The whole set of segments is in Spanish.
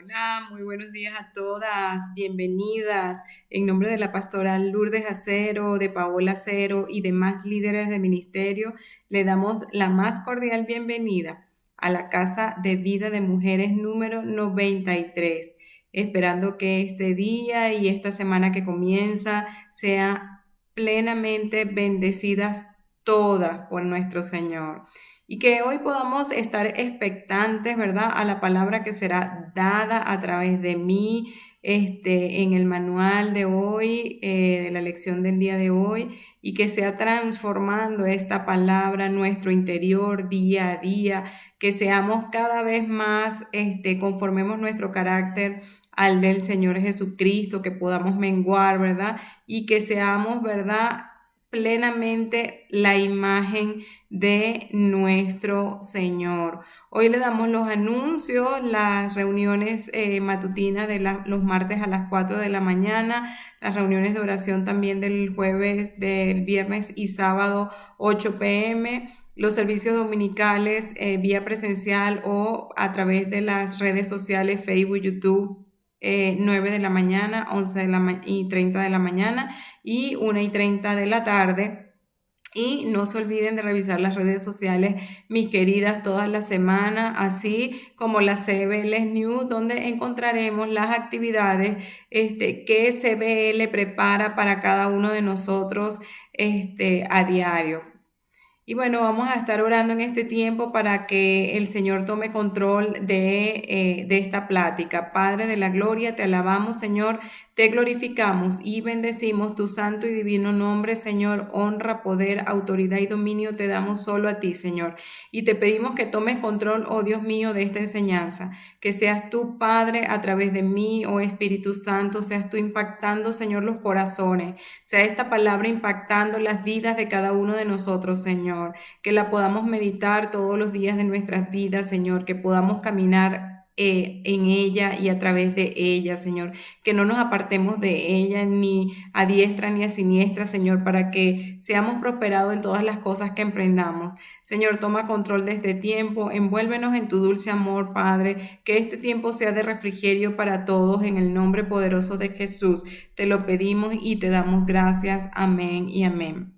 Hola, muy buenos días a todas, bienvenidas. En nombre de la pastoral Lourdes Acero, de Paola Acero y demás líderes de ministerio, le damos la más cordial bienvenida a la Casa de Vida de Mujeres número 93, esperando que este día y esta semana que comienza sea plenamente bendecidas todas por nuestro Señor. Y que hoy podamos estar expectantes, ¿verdad? A la palabra que será dada a través de mí, en el manual de hoy, de la lección del día de hoy, y que sea transformando esta palabra nuestro interior día a día, que seamos cada vez más, conformemos nuestro carácter al del Señor Jesucristo, que podamos menguar, ¿verdad? Y que seamos, ¿verdad? Plenamente la imagen de nuestro Señor. Hoy le damos los anuncios, las reuniones matutinas de los martes a las 4 de la mañana, las reuniones de oración también del jueves, del viernes y sábado 8 p.m., los servicios dominicales vía presencial o a través de las redes sociales Facebook, YouTube. 9 de la mañana, 11 y 30 de la mañana y 1:30 de la tarde. Y no se olviden de revisar las redes sociales, mis queridas, todas las semanas, así como la CBL News, donde encontraremos las actividades que CBL prepara para cada uno de nosotros a diario. Y bueno, vamos a estar orando en este tiempo para que el Señor tome control de esta plática. Padre de la gloria, te alabamos, Señor, te glorificamos y bendecimos tu santo y divino nombre, Señor. Honra, poder, autoridad y dominio te damos solo a ti, Señor. Y te pedimos que tomes control, oh Dios mío, de esta enseñanza. Que seas tú, Padre, a través de mí, oh Espíritu Santo, seas tú impactando, Señor, los corazones. Sea esta palabra impactando las vidas de cada uno de nosotros, Señor. Que la podamos meditar todos los días de nuestras vidas, Señor. Que podamos caminar en ella y a través de ella, Señor. Que no nos apartemos de ella ni a diestra ni a siniestra, Señor, para que seamos prosperados en todas las cosas que emprendamos. Señor, toma control de este tiempo, envuélvenos en tu dulce amor, Padre, que este tiempo sea de refrigerio para todos, en el nombre poderoso de Jesús. Te lo pedimos y te damos gracias. Amén y amén.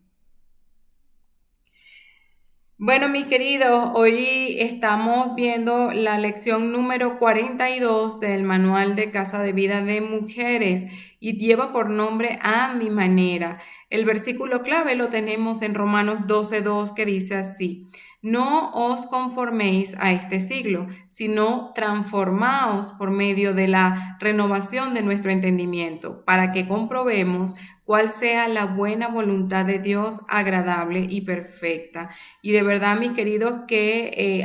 Bueno, mis queridos, hoy estamos viendo la lección número 42 del Manual de Casa de Vida de Mujeres y lleva por nombre A mi manera. El versículo clave lo tenemos en Romanos 12:2, que dice así: No os conforméis a este siglo, sino transformaos por medio de la renovación de nuestro entendimiento, para que comprobemos cuál sea la buena voluntad de Dios, agradable y perfecta. Y de verdad, mis queridos, que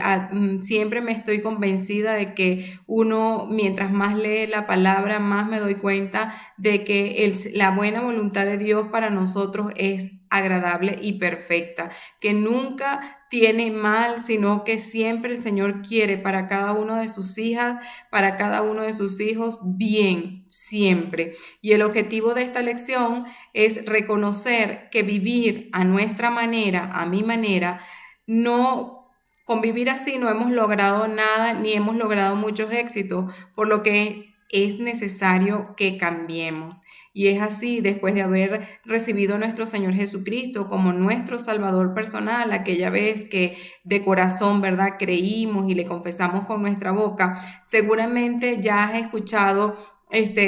siempre me estoy convencida de que uno, mientras más lee la palabra, más me doy cuenta de que la buena voluntad de Dios para nosotros es agradable y perfecta, que nunca tiene mal, sino que siempre el Señor quiere para cada uno de sus hijas, para cada uno de sus hijos, bien, siempre. Y el objetivo de esta lección es reconocer que vivir a nuestra manera, a mi manera, no, con vivir así no hemos logrado nada ni hemos logrado muchos éxitos, por lo que es necesario que cambiemos. Y es así, después de haber recibido a nuestro Señor Jesucristo como nuestro Salvador personal, aquella vez que de corazón, ¿verdad?, creímos y le confesamos con nuestra boca, seguramente ya has escuchado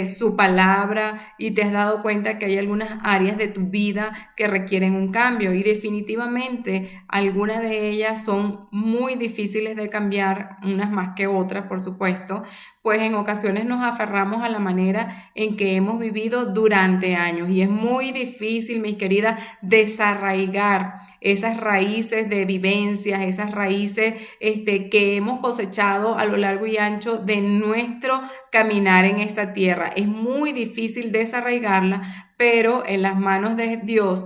su palabra y te has dado cuenta que hay algunas áreas de tu vida que requieren un cambio y definitivamente algunas de ellas son muy difíciles de cambiar, unas más que otras, por supuesto, pues en ocasiones nos aferramos a la manera en que hemos vivido durante años y es muy difícil, mis queridas, desarraigar esas raíces de vivencias, esas raíces que hemos cosechado a lo largo y ancho de nuestro caminar en esta tierra. Es muy difícil desarraigarla, pero en las manos de Dios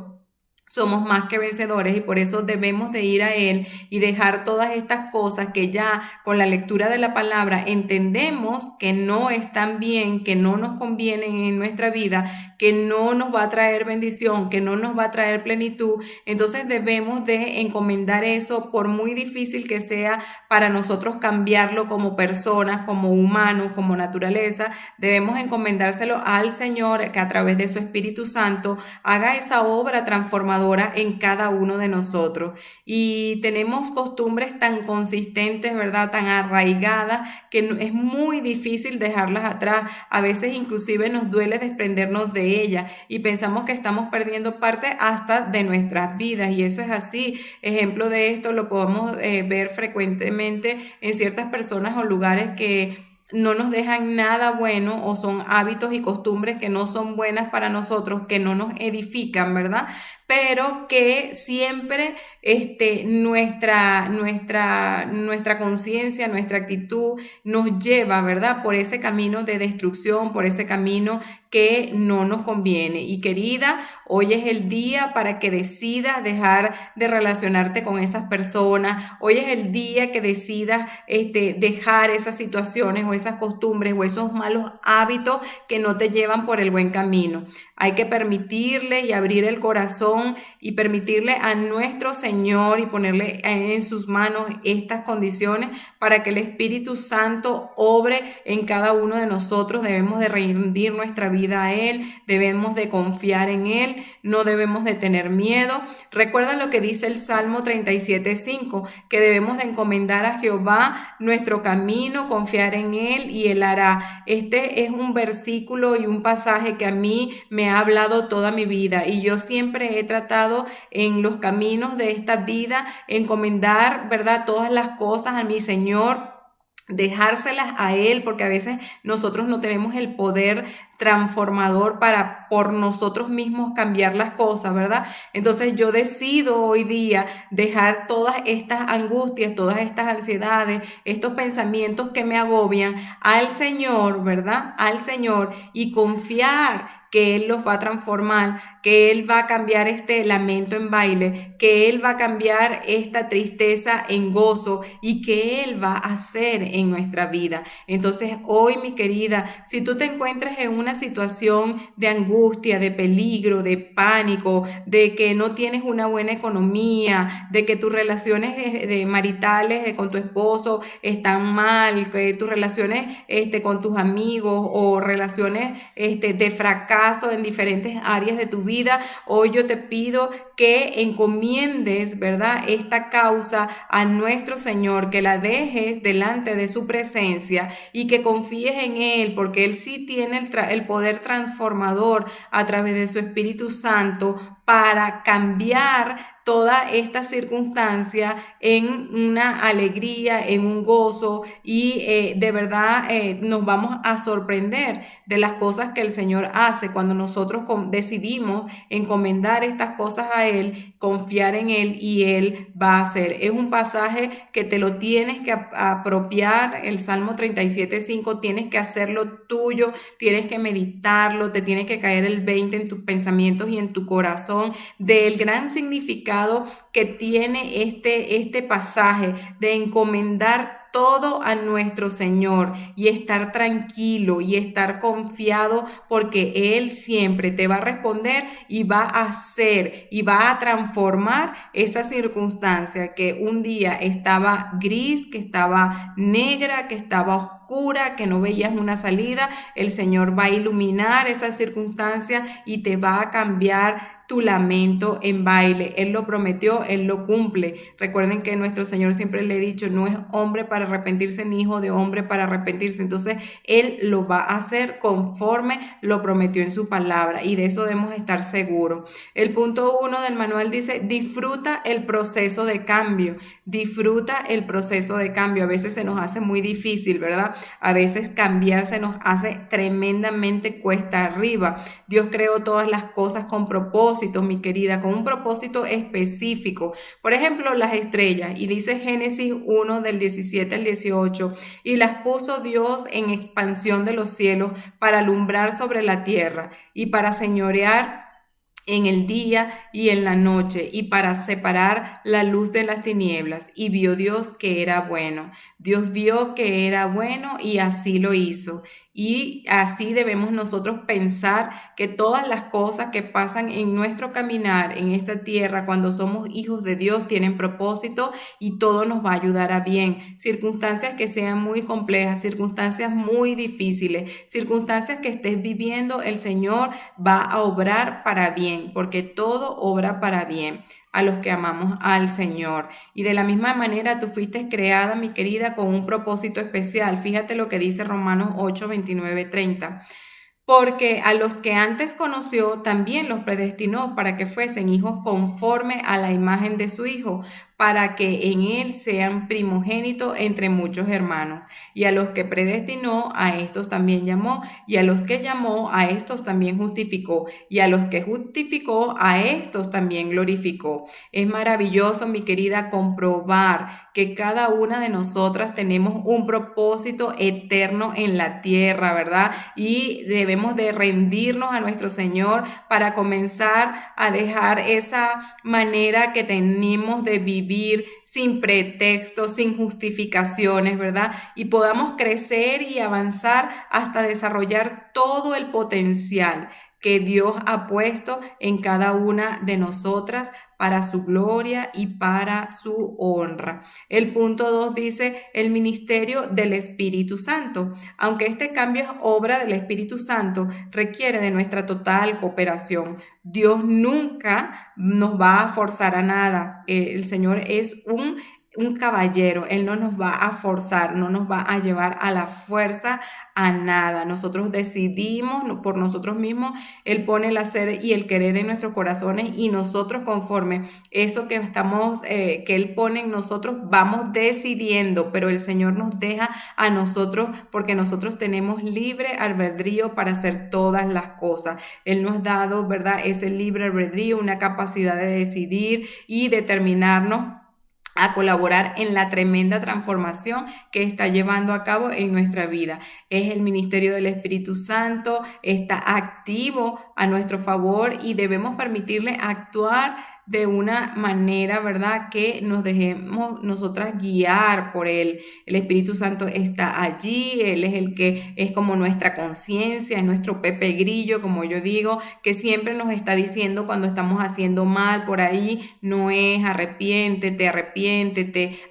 somos más que vencedores y por eso debemos de ir a Él y dejar todas estas cosas que ya con la lectura de la palabra entendemos que no están bien, que no nos convienen en nuestra vida, que no nos va a traer bendición, que no nos va a traer plenitud, entonces debemos de encomendar eso, por muy difícil que sea para nosotros cambiarlo como personas, como humanos, como naturaleza. Debemos encomendárselo al Señor, que a través de su Espíritu Santo haga esa obra transformadora en cada uno de nosotros. Y tenemos costumbres tan consistentes, ¿verdad? Tan arraigadas, que es muy difícil dejarlas atrás. A veces inclusive nos duele desprendernos de ellas y pensamos que estamos perdiendo parte hasta de nuestras vidas, y eso es así. Ejemplo de esto lo podemos ver frecuentemente en ciertas personas o lugares que no nos dejan nada bueno, o son hábitos y costumbres que no son buenas para nosotros, que no nos edifican, ¿verdad? Pero que siempre nuestra conciencia, nuestra actitud nos lleva, ¿verdad? Por ese camino de destrucción, por ese camino que no nos conviene. Y querida, hoy es el día para que decidas dejar de relacionarte con esas personas. Hoy es el día que decidas dejar esas situaciones o esas costumbres o esos malos hábitos que no te llevan por el buen camino. Hay que permitirle y abrir el corazón y permitirle a nuestro Señor y ponerle en sus manos estas condiciones para que el Espíritu Santo obre en cada uno de nosotros. Debemos de rendir nuestra vida a Él, debemos de confiar en Él, no debemos de tener miedo. Recuerda lo que dice el Salmo 37:5, que debemos de encomendar a Jehová nuestro camino, confiar en Él y Él hará. Este es un versículo y un pasaje que a mí me ha hablado toda mi vida, y yo siempre he tratado en los caminos de esta vida encomendar, ¿verdad?, todas las cosas a mi Señor, dejárselas a Él, porque a veces nosotros no tenemos el poder transformador para por nosotros mismos cambiar las cosas, ¿verdad? Entonces yo decido hoy día dejar todas estas angustias, todas estas ansiedades, estos pensamientos que me agobian al Señor, ¿verdad? Al Señor, y confiar que Él los va a transformar, que Él va a cambiar este lamento en baile, que Él va a cambiar esta tristeza en gozo, y que Él va a hacer en nuestra vida. Entonces hoy, mi querida, si tú te encuentras en una situación de angustia, de peligro, de pánico, de que no tienes una buena economía, de que tus relaciones de maritales con tu esposo están mal, que tus relaciones con tus amigos, o relaciones de fracaso en diferentes áreas de tu vida, hoy yo te pido que encomiendes, ¿verdad?, esta causa a nuestro Señor, que la dejes delante de su presencia y que confíes en Él, porque Él sí tiene el poder transformador a través de su Espíritu Santo para cambiar toda esta circunstancia en una alegría, en un gozo, y de verdad nos vamos a sorprender de las cosas que el Señor hace cuando nosotros decidimos encomendar estas cosas a Él, confiar en Él, y Él va a hacer. Es un pasaje que te lo tienes que apropiar, el Salmo 37:5, tienes que hacerlo tuyo, tienes que meditarlo, te tiene que caer el 20 en tus pensamientos y en tu corazón del gran significado que tiene este pasaje de encomendar todo a nuestro Señor y estar tranquilo y estar confiado, porque Él siempre te va a responder y va a hacer y va a transformar esa circunstancia que un día estaba gris, que estaba negra, que estaba oscura, que no veías una salida. El Señor va a iluminar esa circunstancia y te va a cambiar tu lamento en baile. Él lo prometió, Él lo cumple. Recuerden que nuestro Señor, siempre le he dicho, no es hombre para arrepentirse, ni hijo de hombre para arrepentirse. Entonces Él lo va a hacer conforme lo prometió en su palabra, y de eso debemos estar seguros. El punto 1 del manual dice: disfruta el proceso de cambio. Disfruta el proceso de cambio. A veces se nos hace muy difícil, ¿verdad? A veces cambiar se nos hace tremendamente cuesta arriba. Dios creó todas las cosas con propósito, mi querida, con un propósito específico. Por ejemplo, las estrellas, y dice Génesis 1 del 17 al 18, y las puso Dios en expansión de los cielos para alumbrar sobre la tierra y para señorear en el día y en la noche, y para separar la luz de las tinieblas. Y vio Dios que era bueno. Dios vio que era bueno, y así lo hizo. Y así debemos nosotros pensar que todas las cosas que pasan en nuestro caminar en esta tierra cuando somos hijos de Dios tienen propósito y todo nos va a ayudar a bien. Circunstancias que sean muy complejas, circunstancias muy difíciles, circunstancias que estés viviendo, el Señor va a obrar para bien, porque todo obra para bien a los que amamos al Señor. Y de la misma manera tú fuiste creada, mi querida, con un propósito especial. Fíjate lo que dice Romanos 8, 29, 30. Porque a los que antes conoció también los predestinó para que fuesen hijos conforme a la imagen de su Hijo, para que en él sean primogénitos entre muchos hermanos. Y a los que predestinó, a estos también llamó, y a los que llamó, a estos también justificó, y a los que justificó, a estos también glorificó. Es maravilloso, mi querida, comprobar que cada una de nosotras tenemos un propósito eterno en la tierra, ¿verdad? Y debemos de rendirnos a nuestro Señor para comenzar a dejar esa manera que tenemos de vivir sin pretextos, sin justificaciones, ¿verdad? Y podamos crecer y avanzar hasta desarrollar todo el potencial que Dios ha puesto en cada una de nosotras para su gloria y para su honra. El punto 2 dice el ministerio del Espíritu Santo. Aunque este cambio es obra del Espíritu Santo, requiere de nuestra total cooperación. Dios nunca nos va a forzar a nada. El Señor es un caballero, Él no nos va a forzar, no nos va a llevar a la fuerza a nada. Nosotros decidimos por nosotros mismos, Él pone el hacer y el querer en nuestros corazones y nosotros conforme eso que que Él pone en nosotros, vamos decidiendo, pero el Señor nos deja a nosotros porque nosotros tenemos libre albedrío para hacer todas las cosas. Él nos ha dado, ¿verdad? Ese libre albedrío, una capacidad de decidir y determinarnos a colaborar en la tremenda transformación que está llevando a cabo en nuestra vida. Es el ministerio del Espíritu Santo, está activo a nuestro favor y debemos permitirle actuar de una manera, ¿verdad? Que nos dejemos nosotras guiar por Él. El Espíritu Santo está allí, Él es el que es como nuestra conciencia, es nuestro Pepe Grillo, como yo digo, que siempre nos está diciendo cuando estamos haciendo mal por ahí, no es arrepiéntete,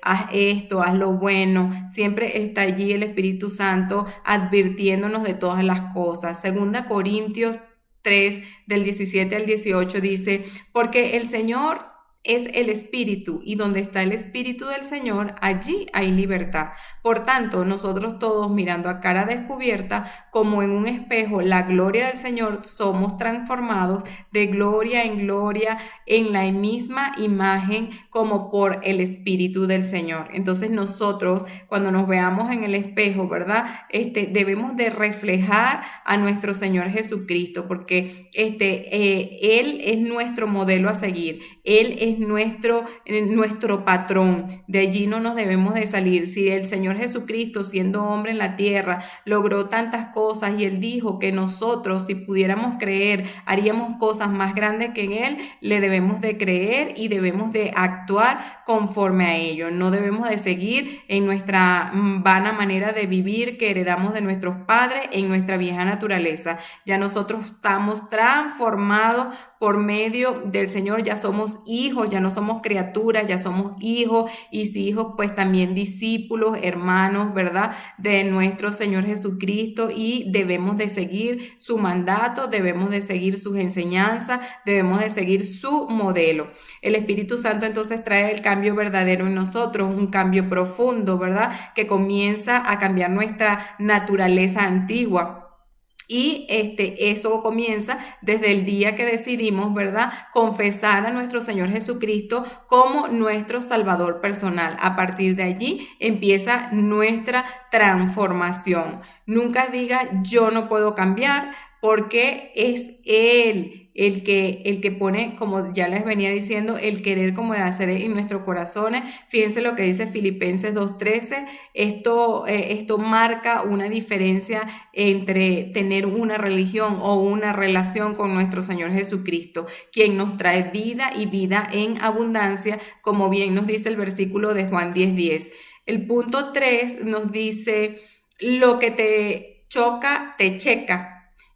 haz esto, haz lo bueno. Siempre está allí el Espíritu Santo advirtiéndonos de todas las cosas. Segunda Corintios 3 del 17 al 18 dice, porque el Señor es el Espíritu y donde está el Espíritu del Señor, allí hay libertad. Por tanto, nosotros todos mirando a cara descubierta, como en un espejo, la gloria del Señor, somos transformados de gloria en gloria en la misma imagen como por el Espíritu del Señor. Entonces nosotros, cuando nos veamos en el espejo, ¿verdad? Debemos de reflejar a nuestro Señor Jesucristo, porque Él es nuestro modelo a seguir. Él es nuestro patrón. De allí no nos debemos de salir. Si el Señor Jesucristo, siendo hombre en la tierra, logró tantas cosas y Él dijo que nosotros, si pudiéramos creer, haríamos cosas más grandes que en Él, le debemos de creer y debemos de actuar conforme a ello. No debemos de seguir en nuestra vana manera de vivir que heredamos de nuestros padres en nuestra vieja naturaleza. Ya nosotros estamos transformados por medio del Señor, ya somos hijos, ya no somos criaturas, ya somos hijos y si hijos, pues también discípulos, hermanos, ¿verdad? De nuestro Señor Jesucristo y debemos de seguir su mandato, debemos de seguir sus enseñanzas, debemos de seguir su modelo. El Espíritu Santo entonces trae el cambio verdadero en nosotros, un cambio profundo, ¿verdad? Que comienza a cambiar nuestra naturaleza antigua. Y eso comienza desde el día que decidimos, ¿verdad? Confesar a nuestro Señor Jesucristo como nuestro Salvador personal. A partir de allí empieza nuestra transformación. Nunca diga yo no puedo cambiar porque es Él el que pone, como ya les venía diciendo, el querer como el hacer en nuestros corazones. Fíjense lo que dice Filipenses 2:13. Esto marca una diferencia entre tener una religión o una relación con nuestro Señor Jesucristo, quien nos trae vida y vida en abundancia, como bien nos dice el versículo de Juan 10:10. El punto 3 nos dice lo que choca, te checa.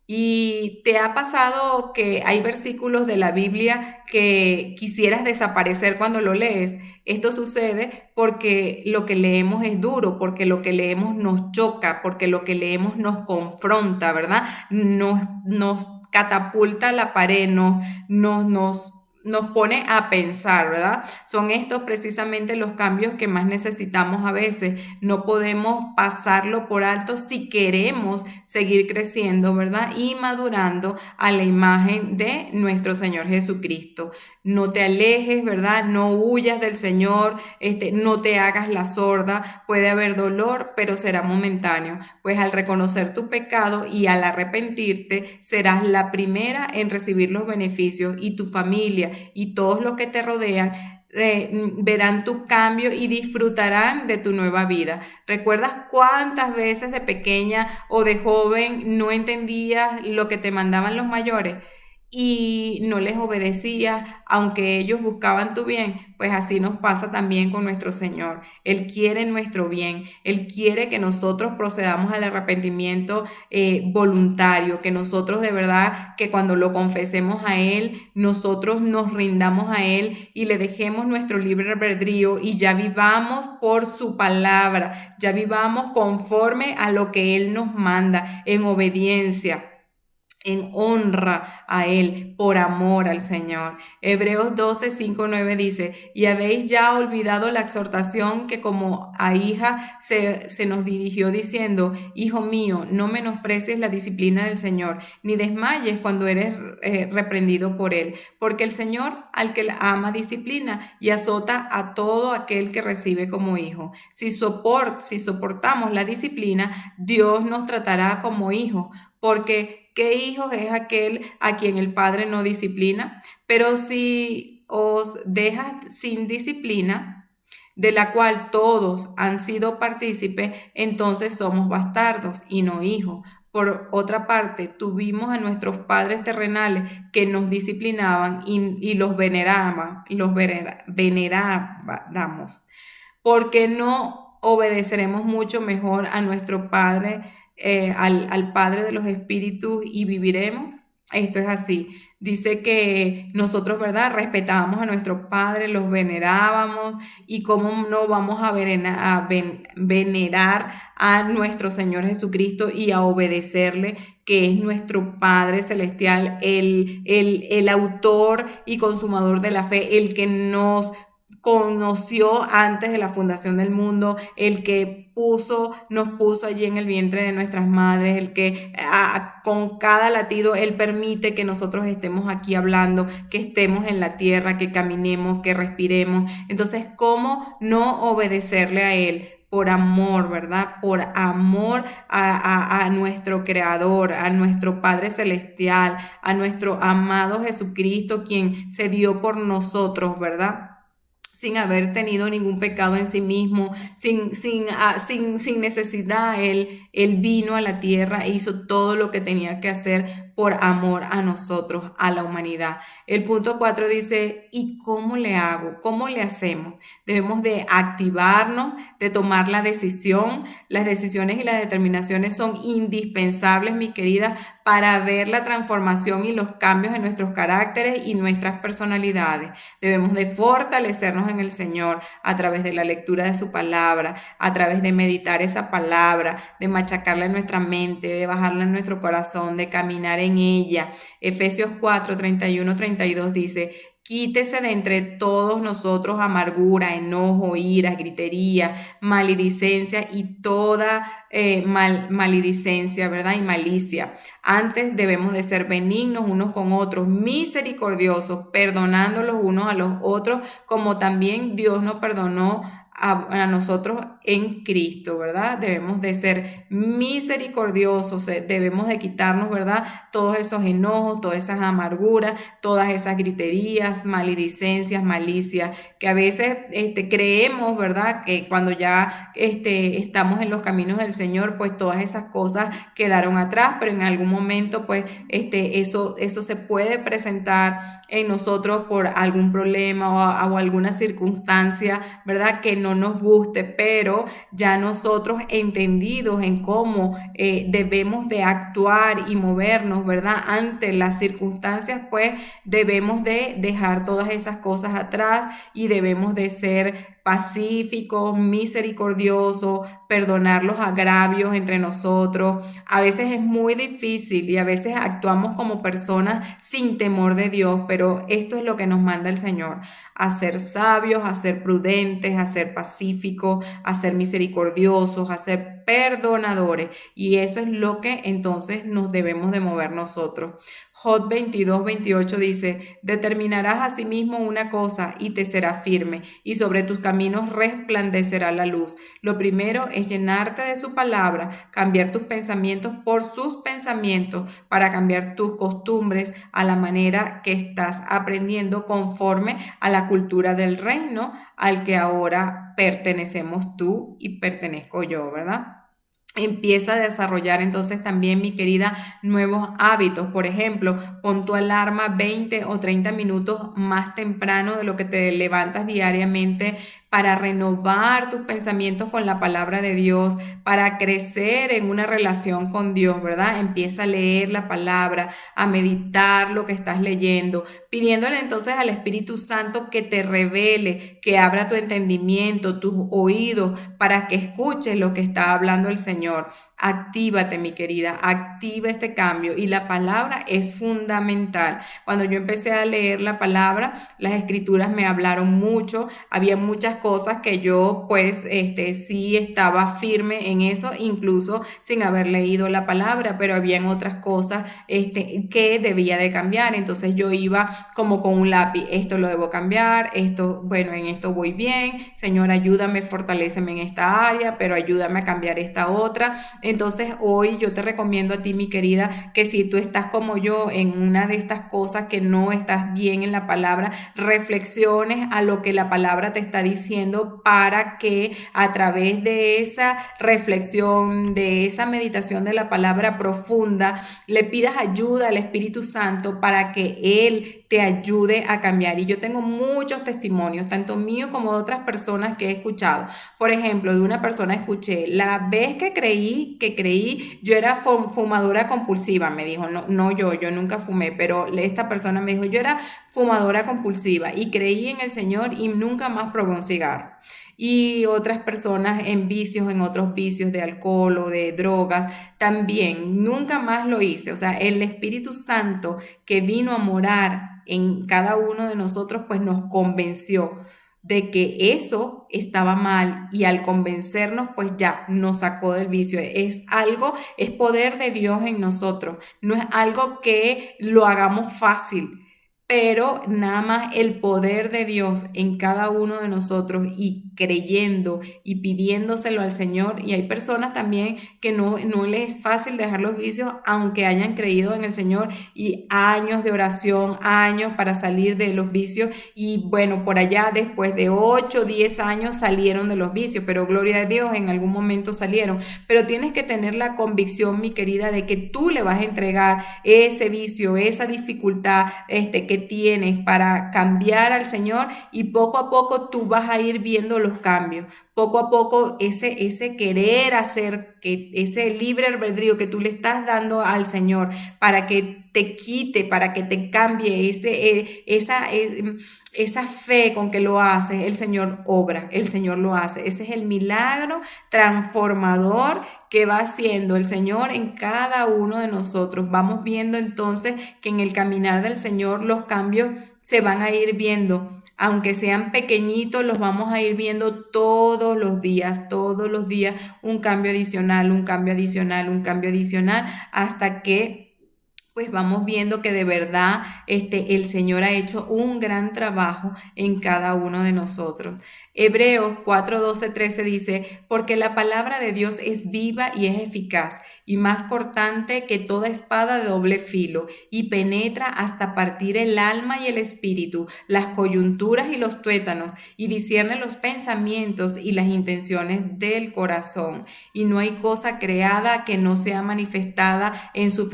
¿Y te ha pasado que hay versículos de la Biblia que quisieras desaparecer cuando lo lees? Esto sucede porque lo que leemos es duro, porque lo que leemos nos choca, porque lo que leemos nos confronta, ¿verdad? Nos catapulta a la pared, nos pone a pensar, ¿verdad? Son estos precisamente los cambios que más necesitamos a veces. No podemos pasarlo por alto si queremos seguir creciendo, ¿verdad? Y madurando a la imagen de nuestro Señor Jesucristo. No te alejes, ¿verdad? No huyas del Señor, no te hagas la sorda. Puede haber dolor, pero será momentáneo. Pues al reconocer tu pecado y al arrepentirte, serás la primera en recibir los beneficios y tu familia y todos los que te rodean verán tu cambio y disfrutarán de tu nueva vida. ¿Recuerdas cuántas veces de pequeña o de joven no entendías lo que te mandaban los mayores y no les obedecías, aunque ellos buscaban tu bien? Pues así nos pasa también con nuestro Señor. Él quiere nuestro bien. Él quiere que nosotros procedamos al arrepentimiento voluntario, que nosotros de verdad, que cuando lo confesemos a Él, nosotros nos rindamos a Él y le dejemos nuestro libre albedrío y ya vivamos por su palabra, ya vivamos conforme a lo que Él nos manda, en obediencia, en honra a Él, por amor al Señor. Hebreos 12, 5, 9 dice: y habéis ya olvidado la exhortación que como a hija se nos dirigió diciendo: hijo mío, no menosprecies la disciplina del Señor, ni desmayes cuando eres reprendido por Él, porque el Señor al que ama disciplina y azota a todo aquel que recibe como hijo. Si soportamos la disciplina, Dios nos tratará como hijos, porque ¿qué hijo es aquel a quien el padre no disciplina? Pero si os dejas sin disciplina, de la cual todos han sido partícipes, entonces somos bastardos y no hijos. Por otra parte, tuvimos a nuestros padres terrenales que nos disciplinaban y venerábamos. Porque no obedeceremos mucho mejor a nuestro Padre, al Padre de los Espíritus, y viviremos? Esto es así. Dice que nosotros, ¿verdad? Respetábamos a nuestro Padre, los venerábamos, y cómo no vamos a venerar a nuestro Señor Jesucristo y a obedecerle, que es nuestro Padre Celestial, el autor y consumador de la fe, el que nos conoció antes de la fundación del mundo, el que nos puso allí en el vientre de nuestras madres, el que con cada latido Él permite que nosotros estemos aquí hablando, que estemos en la tierra, que caminemos, que respiremos. Entonces, ¿cómo no obedecerle a Él? Por amor, ¿verdad? Por amor a nuestro Creador, a nuestro Padre Celestial, a nuestro amado Jesucristo, quien se dio por nosotros, ¿verdad? Sin haber tenido ningún pecado en sí mismo, sin necesidad. Él vino a la tierra e hizo todo lo que tenía que hacer por amor a nosotros, a la humanidad. El punto 4 dice: ¿y cómo le hago? ¿Cómo le hacemos? Debemos de activarnos, de tomar la decisión. Las decisiones y las determinaciones son indispensables, mis queridas, para ver la transformación y los cambios en nuestros caracteres y nuestras personalidades. Debemos de fortalecernos en el Señor a través de la lectura de su palabra, a través de meditar esa palabra, de machacarla en nuestra mente, de bajarla en nuestro corazón, de caminar en ella. Efesios 4, 31, 32 dice: quítese de entre todos nosotros amargura, enojo, ira, gritería, maledicencia y toda maledicencia, ¿verdad? Y malicia. Antes debemos de ser benignos unos con otros, misericordiosos, perdonando los unos a los otros, como también Dios nos perdonó a nosotros en Cristo, ¿verdad? Debemos de ser misericordiosos, debemos de quitarnos, ¿verdad? Todos esos enojos, todas esas amarguras, todas esas griterías, maledicencias, malicias, que a veces creemos, ¿verdad? Que cuando ya estamos en los caminos del Señor, pues todas esas cosas quedaron atrás, pero en algún momento, pues eso se puede presentar en nosotros por algún problema o alguna circunstancia, ¿verdad? Que no nos guste, pero pero ya nosotros entendidos en cómo debemos de actuar y movernos, ¿verdad? Ante las circunstancias, pues debemos de dejar todas esas cosas atrás y debemos de ser pacíficos, misericordiosos, perdonar los agravios entre nosotros. A veces es muy difícil y a veces actuamos como personas sin temor de Dios, pero esto es lo que nos manda el Señor, a ser sabios, a ser prudentes, a ser pacíficos, a ser misericordiosos, a ser perdonadores. Y eso es lo que entonces nos debemos de mover nosotros. Job 22:28 dice, determinarás asimismo una cosa y te será firme, y sobre tus caminos resplandecerá la luz. Lo primero es llenarte de su palabra, cambiar tus pensamientos por sus pensamientos, para cambiar tus costumbres a la manera que estás aprendiendo conforme a la cultura del reino al que ahora pertenecemos tú y pertenezco yo, ¿verdad? Empieza a desarrollar entonces también, mi querida, nuevos hábitos. Por ejemplo, pon tu alarma 20 o 30 minutos más temprano de lo que te levantas diariamente para renovar tus pensamientos con la palabra de Dios, para crecer en una relación con Dios, ¿verdad? Empieza a leer la palabra, a meditar lo que estás leyendo, pidiéndole entonces al Espíritu Santo que te revele, que abra tu entendimiento, tus oídos, para que escuches lo que está hablando el Señor. Actívate, mi querida, activa este cambio y la palabra es fundamental. Cuando yo empecé a leer la palabra, las escrituras me hablaron mucho, había muchas cosas que yo pues sí estaba firme en eso, incluso sin haber leído la palabra, pero habían otras cosas que debía de cambiar. Entonces yo iba como con un lápiz, esto lo debo cambiar, esto, bueno, en esto voy bien, Señor, ayúdame, fortaléceme en esta área, pero ayúdame a cambiar esta otra. Entonces hoy yo te recomiendo a ti, mi querida, que si tú estás como yo en una de estas cosas que no estás bien en la palabra, reflexiones a lo que la palabra te está diciendo, para que a través de esa reflexión, de esa meditación de la palabra profunda, le pidas ayuda al Espíritu Santo para que Él te ayude a cambiar. Y yo tengo muchos testimonios, tanto mío como de otras personas que he escuchado. Por ejemplo, de una persona escuché, la vez que creí, yo era fumadora compulsiva, me dijo, no yo nunca fumé, pero esta persona me dijo, yo era fumadora compulsiva y creí en el Señor y nunca más probé un cigarro. Y otras personas en vicios, en otros vicios de alcohol o de drogas, también nunca más lo hice. O sea, el Espíritu Santo que vino a morar en cada uno de nosotros, pues nos convenció de que eso estaba mal, y al convencernos, pues ya nos sacó del vicio. Es poder de Dios en nosotros, no es algo que lo hagamos fácil, pero nada más el poder de Dios en cada uno de nosotros y creyendo y pidiéndoselo al Señor. Y hay personas también que no les es fácil dejar los vicios, aunque hayan creído en el Señor, y años de oración, años para salir de los vicios, y bueno, por allá después de 8 o 10 años salieron de los vicios, pero gloria a Dios, en algún momento salieron. Pero tienes que tener la convicción, mi querida, de que tú le vas a entregar ese vicio, esa dificultad que tienes para cambiar al Señor, y poco a poco tú vas a ir viendo los cambios. Poco a poco ese querer hacer, que ese libre albedrío que tú le estás dando al Señor para que te quite, para que te cambie esa fe con que lo haces, el Señor obra, el Señor lo hace. Ese es el milagro transformador que va haciendo el Señor en cada uno de nosotros. Vamos viendo entonces que en el caminar del Señor los cambios se van a ir viendo. Aunque sean pequeñitos, los vamos a ir viendo todos los días, un cambio adicional, un cambio adicional, un cambio adicional, hasta que pues vamos viendo que de verdad el Señor ha hecho un gran trabajo en cada uno de nosotros. Hebreos 4, 12, 13 dice, porque la palabra de Dios es viva y es eficaz, y más cortante que toda espada de doble filo, y penetra hasta partir el alma y el espíritu, las coyunturas y los tuétanos, y discierne los pensamientos y las intenciones del corazón. Y no hay cosa creada que no sea manifestada en su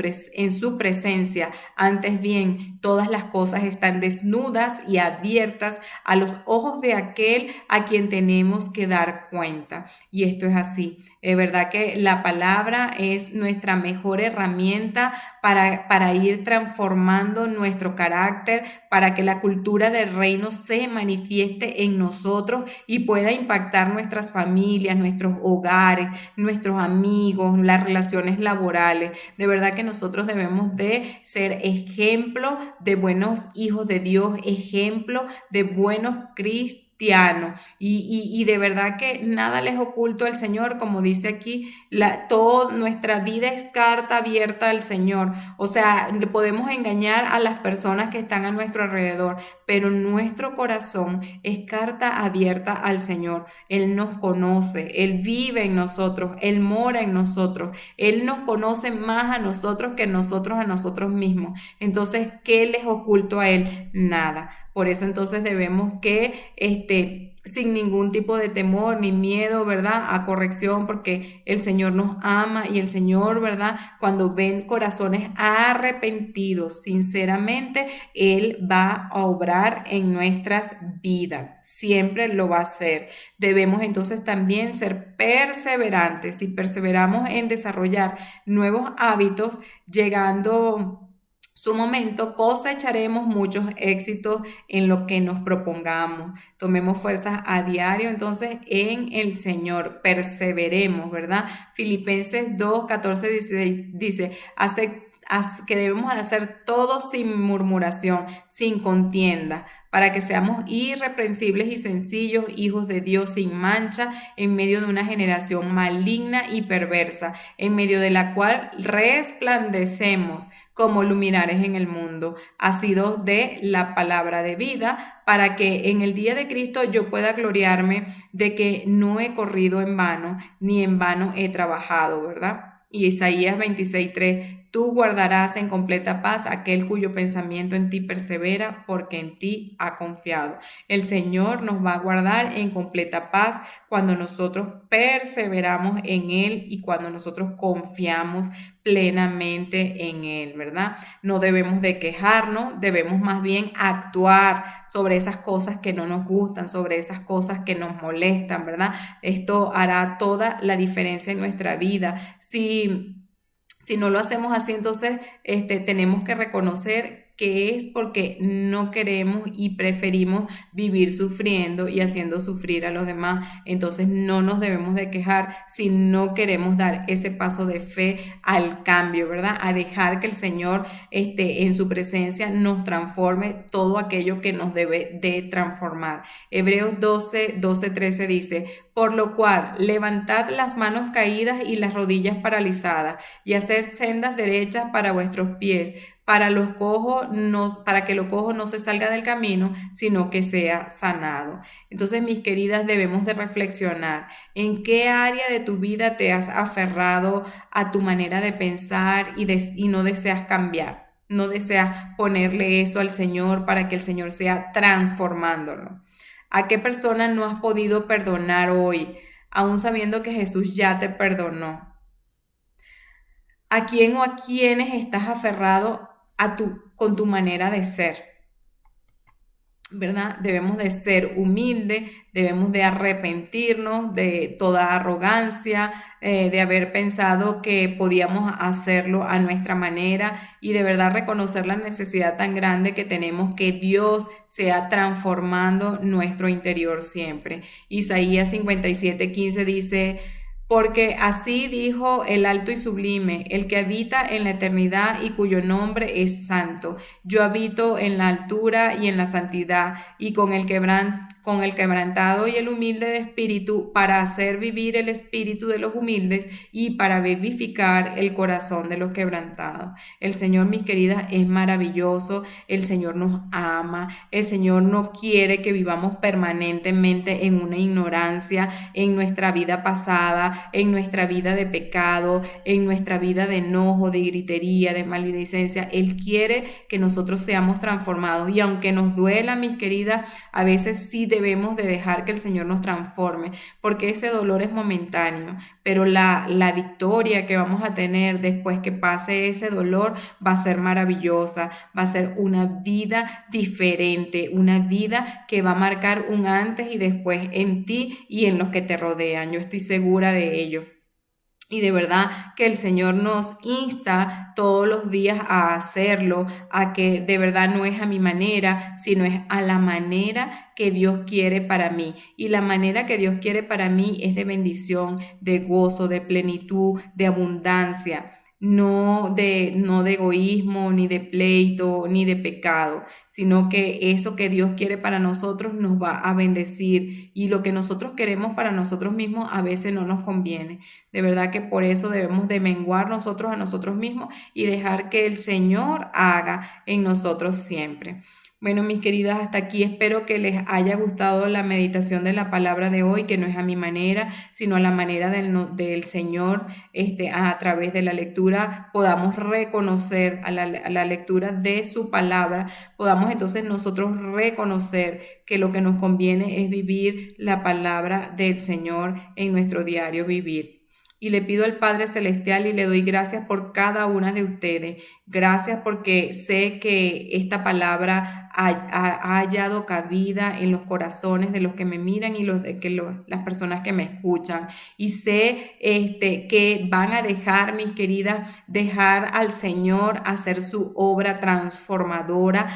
presencia. Antes bien, todas las cosas están desnudas y abiertas a los ojos de aquel a quien tenemos que dar cuenta. Y esto es así. Es verdad que la palabra es nuestra mejor herramienta para ir transformando nuestro carácter, para que la cultura del reino se manifieste en nosotros y pueda impactar nuestras familias, nuestros hogares, nuestros amigos, las relaciones laborales. De verdad que nosotros debemos de ser ejemplo de buenos hijos de Dios, ejemplo de buenos cristianos. Y de verdad que nada les oculto al Señor, como dice aquí, toda nuestra vida es carta abierta al Señor. O sea, podemos engañar a las personas que están a nuestro alrededor, pero nuestro corazón es carta abierta al Señor. Él nos conoce, Él vive en nosotros, Él mora en nosotros, Él nos conoce más a nosotros que nosotros a nosotros mismos. Entonces, ¿qué les oculto a Él? Nada. Por eso entonces debemos que, sin ningún tipo de temor ni miedo, ¿verdad? A corrección, porque el Señor nos ama y el Señor, ¿verdad? Cuando ven corazones arrepentidos, sinceramente, Él va a obrar en nuestras vidas. Siempre lo va a hacer. Debemos entonces también ser perseverantes. Si perseveramos en desarrollar nuevos hábitos, llegando su momento, cosecharemos muchos éxitos en lo que nos propongamos. Tomemos fuerzas a diario, entonces, en el Señor. Perseveremos, ¿verdad? Filipenses 2, 14, 16 dice, que debemos de hacer todo sin murmuración, sin contienda, para que seamos irreprensibles y sencillos, hijos de Dios sin mancha, en medio de una generación maligna y perversa, en medio de la cual resplandecemos como luminares en el mundo, asidos de la palabra de vida, para que en el día de Cristo yo pueda gloriarme de que no he corrido en vano, ni en vano he trabajado, ¿verdad? Y Isaías 26:3, tú guardarás en completa paz aquel cuyo pensamiento en ti persevera, porque en ti ha confiado. El Señor nos va a guardar en completa paz cuando nosotros perseveramos en Él y cuando nosotros confiamos plenamente en Él, ¿verdad? No debemos de quejarnos, debemos más bien actuar sobre esas cosas que no nos gustan, sobre esas cosas que nos molestan, ¿verdad? Esto hará toda la diferencia en nuestra vida. Si no lo hacemos así, entonces tenemos que reconocer que es porque no queremos y preferimos vivir sufriendo y haciendo sufrir a los demás. Entonces no nos debemos de quejar si no queremos dar ese paso de fe al cambio, ¿verdad? A dejar que el Señor en su presencia nos transforme todo aquello que nos debe de transformar. Hebreos 12:13 dice, por lo cual levantad las manos caídas y las rodillas paralizadas y haced sendas derechas para vuestros pies, para que lo cojo no se salga del camino, sino que sea sanado. Entonces, mis queridas, debemos de reflexionar en qué área de tu vida te has aferrado a tu manera de pensar y no deseas cambiar. No deseas ponerle eso al Señor para que el Señor sea transformándolo. ¿A qué persona no has podido perdonar hoy, aún sabiendo que Jesús ya te perdonó? ¿A quién o a quiénes estás aferrado con tu manera de ser? ¿Verdad? Debemos de ser humildes, debemos de arrepentirnos de toda arrogancia, de haber pensado que podíamos hacerlo a nuestra manera y de verdad reconocer la necesidad tan grande que tenemos que Dios sea transformando nuestro interior siempre. Isaías 57:15 dice, porque así dijo el alto y sublime, el que habita en la eternidad y cuyo nombre es santo. Yo habito en la altura y en la santidad, y con el quebrantado y el humilde de espíritu, para hacer vivir el espíritu de los humildes y para vivificar el corazón de los quebrantados. El Señor, mis queridas, es maravilloso. El Señor nos ama. El Señor no quiere que vivamos permanentemente en una ignorancia en nuestra vida pasada, en nuestra vida de pecado, en nuestra vida de enojo, de gritería, de maledicencia. Él quiere que nosotros seamos transformados y aunque nos duela, mis queridas, a veces sí debemos de dejar que el Señor nos transforme, porque ese dolor es momentáneo, pero la victoria que vamos a tener después que pase ese dolor va a ser maravillosa, va a ser una vida diferente, una vida que va a marcar un antes y después en ti y en los que te rodean. Yo estoy segura de ello. Y de verdad que el Señor nos insta todos los días a hacerlo, a que de verdad no es a mi manera, sino es a la manera que Dios quiere para mí. Y la manera que Dios quiere para mí es de bendición, de gozo, de plenitud, de abundancia. No de egoísmo, ni de pleito, ni de pecado, sino que eso que Dios quiere para nosotros nos va a bendecir y lo que nosotros queremos para nosotros mismos a veces no nos conviene. De verdad que por eso debemos de menguar nosotros a nosotros mismos y dejar que el Señor haga en nosotros siempre. Bueno, mis queridas, hasta aquí espero que les haya gustado la meditación de la palabra de hoy, que no es a mi manera, sino a la manera del Señor, a través de la lectura podamos reconocer a la lectura de su palabra, podamos entonces nosotros reconocer que lo que nos conviene es vivir la palabra del Señor en nuestro diario vivir. Y le pido al Padre Celestial y le doy gracias por cada una de ustedes. Gracias porque sé que esta palabra ha hallado cabida en los corazones de los que me miran y las personas que me escuchan. Y sé que van a dejar, mis queridas, dejar al Señor hacer su obra transformadora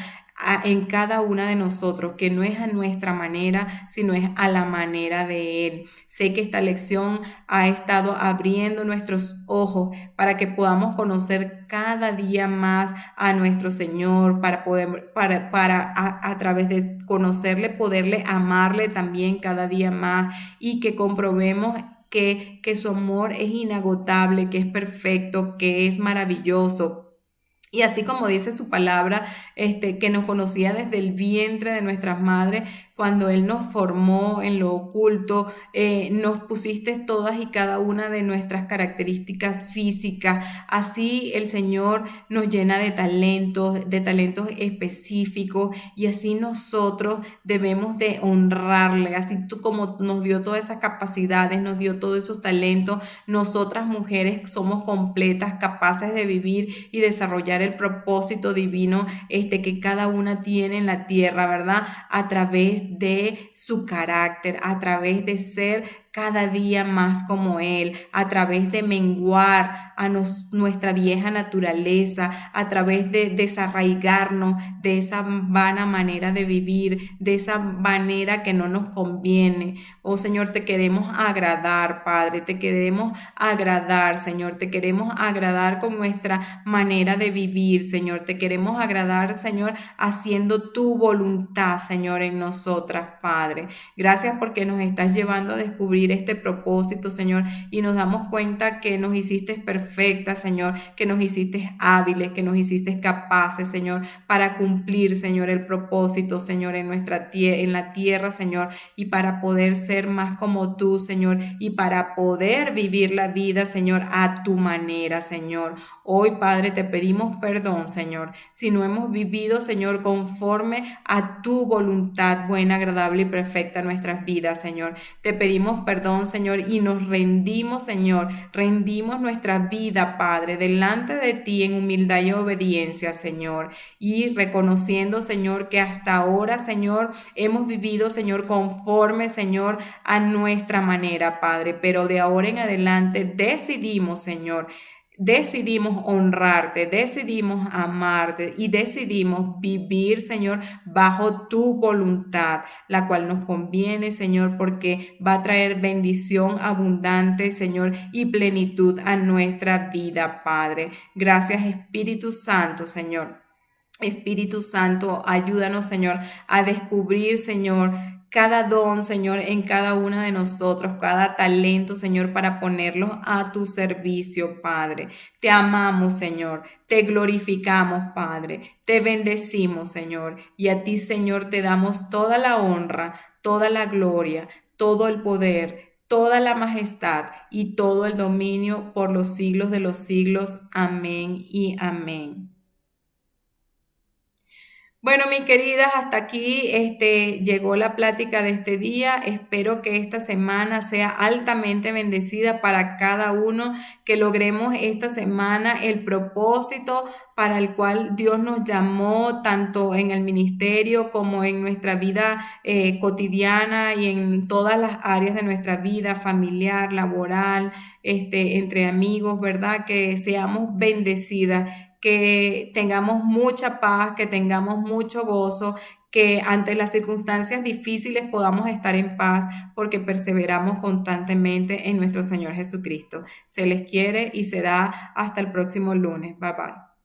en cada una de nosotros, que no es a nuestra manera, sino es a la manera de Él. Sé que esta lección ha estado abriendo nuestros ojos para que podamos conocer cada día más a nuestro Señor, para poder, para a través de conocerle, poderle amarle también cada día más y que comprobemos que su amor es inagotable, que es perfecto, que es maravilloso. Y así como dice su palabra, que nos conocía desde el vientre de nuestras madres, cuando Él nos formó en lo oculto, nos pusiste todas y cada una de nuestras características físicas. Así el Señor nos llena de talentos específicos, y así nosotros debemos de honrarle. Así tú como nos dio todas esas capacidades, nos dio todos esos talentos, nosotras mujeres somos completas, capaces de vivir y desarrollar el propósito divino que cada una tiene en la tierra, ¿verdad? A través de su carácter, a través de ser cada día más como Él, a través de menguar a nuestra vieja naturaleza, a través de desarraigarnos de esa vana manera de vivir, de esa manera que no nos conviene. Oh Señor, te queremos agradar, Padre, te queremos agradar, Señor, te queremos agradar con nuestra manera de vivir, Señor, te queremos agradar, Señor, haciendo tu voluntad, Señor, en nosotras, Padre. Gracias porque nos estás llevando a descubrir este propósito, Señor, y nos damos cuenta que nos hiciste perfectas, Señor, que nos hiciste hábiles, que nos hiciste capaces, Señor, para cumplir, Señor, el propósito, Señor, en la tierra, Señor, y para poder ser más como tú, Señor, y para poder vivir la vida, Señor, a tu manera, Señor. Hoy, Padre, te pedimos perdón, Señor, si no hemos vivido, Señor, conforme a tu voluntad buena, agradable y perfecta en nuestras vidas, Señor. Te pedimos perdón, Señor, y nos rendimos, Señor, rendimos nuestra vida, Padre, delante de ti en humildad y obediencia, Señor, y reconociendo, Señor, que hasta ahora, Señor, hemos vivido, Señor, conforme, Señor, a nuestra manera, Padre, pero de ahora en adelante decidimos, Señor, decidimos honrarte, decidimos amarte y decidimos vivir, Señor, bajo tu voluntad, la cual nos conviene, Señor, porque va a traer bendición abundante, Señor, y plenitud a nuestra vida, Padre. Gracias, Espíritu Santo, Señor. Espíritu Santo, ayúdanos, Señor, a descubrir, Señor, cada don, Señor, en cada uno de nosotros, cada talento, Señor, para ponerlos a tu servicio, Padre. Te amamos, Señor, te glorificamos, Padre, te bendecimos, Señor, y a ti, Señor, te damos toda la honra, toda la gloria, todo el poder, toda la majestad y todo el dominio por los siglos de los siglos. Amén y amén. Bueno, mis queridas, hasta aquí llegó la plática de este día. Espero que esta semana sea altamente bendecida para cada uno, que logremos esta semana el propósito para el cual Dios nos llamó, tanto en el ministerio como en nuestra vida cotidiana y en todas las áreas de nuestra vida familiar, laboral, entre amigos, ¿verdad? Que seamos bendecidas, que tengamos mucha paz, que tengamos mucho gozo, que ante las circunstancias difíciles podamos estar en paz porque perseveramos constantemente en nuestro Señor Jesucristo. Se les quiere y será hasta el próximo lunes. Bye bye.